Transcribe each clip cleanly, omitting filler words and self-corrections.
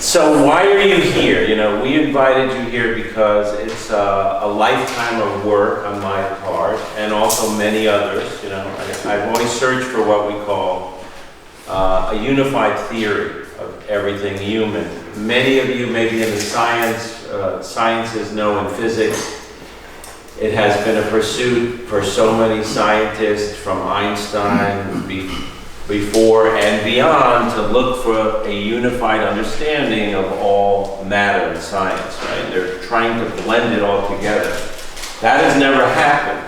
So why are you here? You know, we invited you here because it's a lifetime of work on my part, and also many others. You know, I've always searched for what we call a unified theory of everything human. Many of you, maybe in the sciences, know in physics, it has been a pursuit for so many scientists, from Einstein before and beyond, to look for a unified understanding of all matter in science, right? They're trying to blend it all together. That has never happened,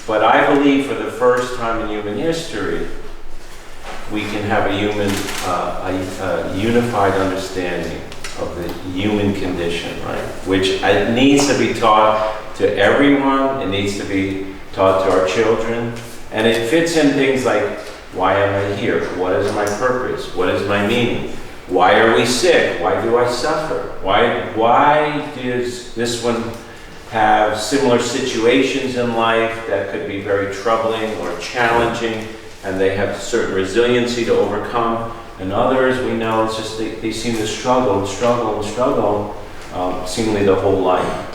but I believe for the first time in human history, we can have a unified understanding of the human condition, right? Which it needs to be taught to everyone, it needs to be taught to our children, and it fits in things like, why am I here? What is my purpose? What is my meaning? Why are we sick? Why do I suffer? Why does this one have similar situations in life that could be very troubling or challenging, and they have certain resiliency to overcome, and others, we know, it's just they seem to struggle and struggle and struggle, seemingly the whole life.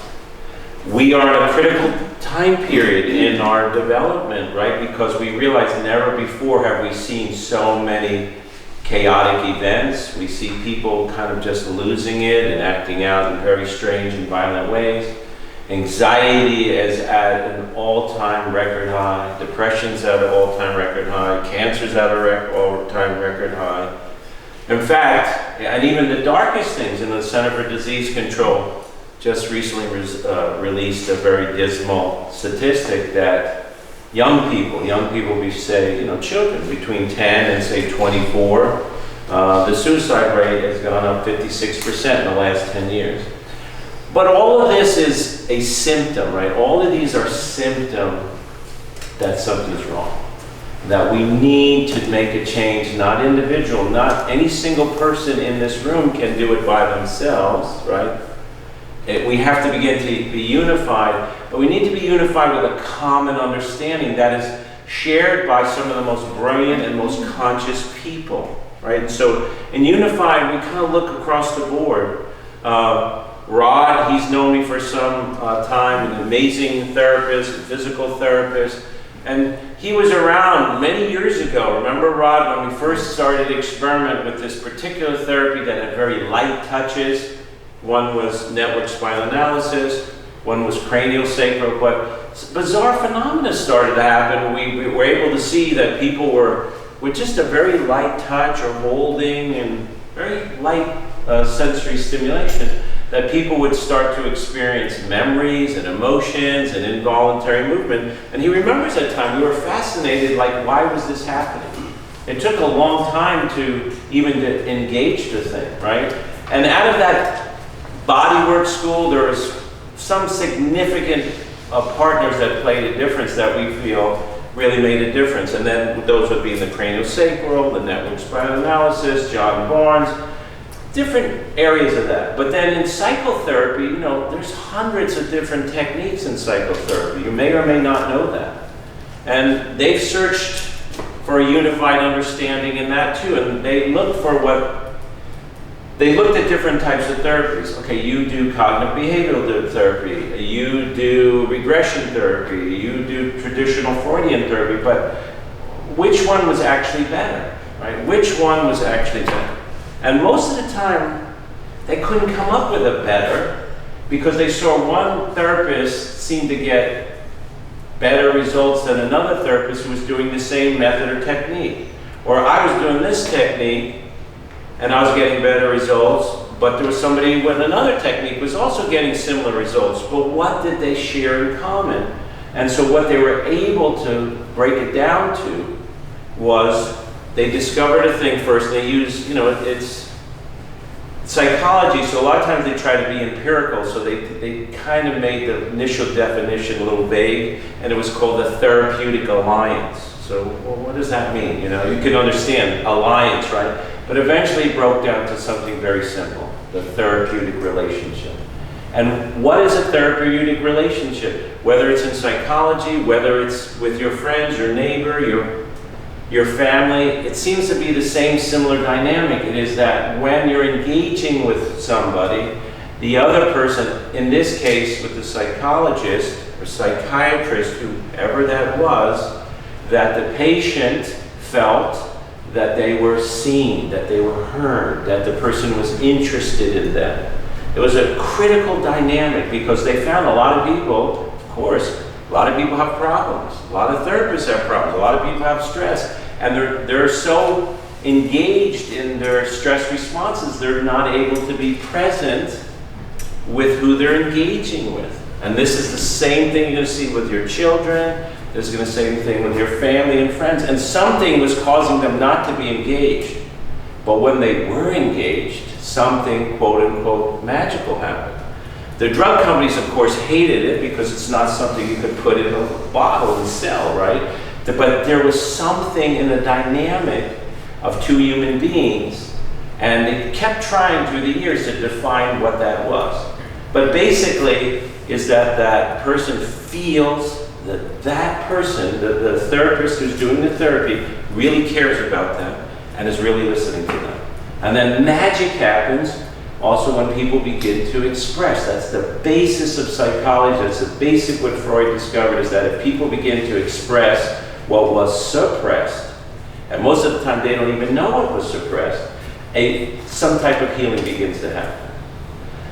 We are in a critical time period in our development, right? Because we realize never before have we seen so many chaotic events. We see people kind of just losing it and acting out in very strange and violent ways. Anxiety is at an all-time record high. Depression's at an all-time record high. Cancer's at an all-time record high. In fact, and even the darkest things in the Center for Disease Control just recently released a very dismal statistic that young people, we say, you know, children between 10 and say 24, the suicide rate has gone up 56% in the last 10 years. But all of this is a symptom, right? All of these are symptoms that something's wrong, that we need to make a change, not individual, not any single person in this room can do it by themselves, right? We have to begin to be unified, but we need to be unified with a common understanding that is shared by some of the most brilliant and most conscious people, right? And so in unified, we kind of look across the board. Rod, he's known me for some time, an amazing therapist, physical therapist, and he was around many years ago. Remember, Rod, when we first started to experiment with this particular therapy that had very light touches? One was network spinal analysis, one was craniosacral, but bizarre phenomena started to happen. We were able to see that people were, with just a very light touch or holding and very light sensory stimulation, that people would start to experience memories and emotions and involuntary movement. And he remembers that time. We were fascinated, like, why was this happening? It took a long time to even to engage the thing, right? And out of that bodywork school, there was some significant partners that played a difference that we feel really made a difference. And then those would be in the craniosacral, the network spinal analysis, John Barnes, different areas of that. But then in psychotherapy, you know, there's hundreds of different techniques in psychotherapy. You may or may not know that. And they've searched for a unified understanding in that too. And they look for they looked at different types of therapies. Okay, you do cognitive behavioral therapy, you do regression therapy, you do traditional Freudian therapy, but which one was actually better, right? Which one was actually better? And most of the time, they couldn't come up with a better because they saw one therapist seem to get better results than another therapist who was doing the same method or technique. Or I was doing this technique and I was getting better results, but there was somebody with another technique was also getting similar results. But what did they share in common? And so what they were able to break it down to was they discovered a thing first. They use, you know, it's psychology, so a lot of times they try to be empirical, so they kind of made the initial definition a little vague, and it was called the therapeutic alliance. So, well, what does that mean? You know, you can understand alliance, right? But eventually it broke down to something very simple, the therapeutic relationship. And what is a therapeutic relationship? Whether it's in psychology, whether it's with your friends, your neighbor, your family. It seems to be the same similar dynamic. It is that when you're engaging with somebody, the other person, in this case with the psychologist or psychiatrist, whoever that was, that the patient felt that they were seen, that they were heard, that the person was interested in them. It was a critical dynamic because they found a lot of people, of course, a lot of people have problems. A lot of therapists have problems. A lot of people have stress. And they're so engaged in their stress responses, they're not able to be present with who they're engaging with. And this is the same thing you're going to see with your children. This is going to be the same thing with your family and friends. And something was causing them not to be engaged. But when they were engaged, something, quote unquote, magical happened. The drug companies, of course, hated it because it's not something you could put in a bottle and sell, right? But there was something in the dynamic of two human beings, and they kept trying through the years to define what that was. But basically, is that that person feels that that person, the therapist who's doing the therapy, really cares about them and is really listening to them. And then magic happens also when people begin to express. That's the basis of psychology. That's the basic what Freud discovered, is that if people begin to express what was suppressed, and most of the time they don't even know what was suppressed, some type of healing begins to happen.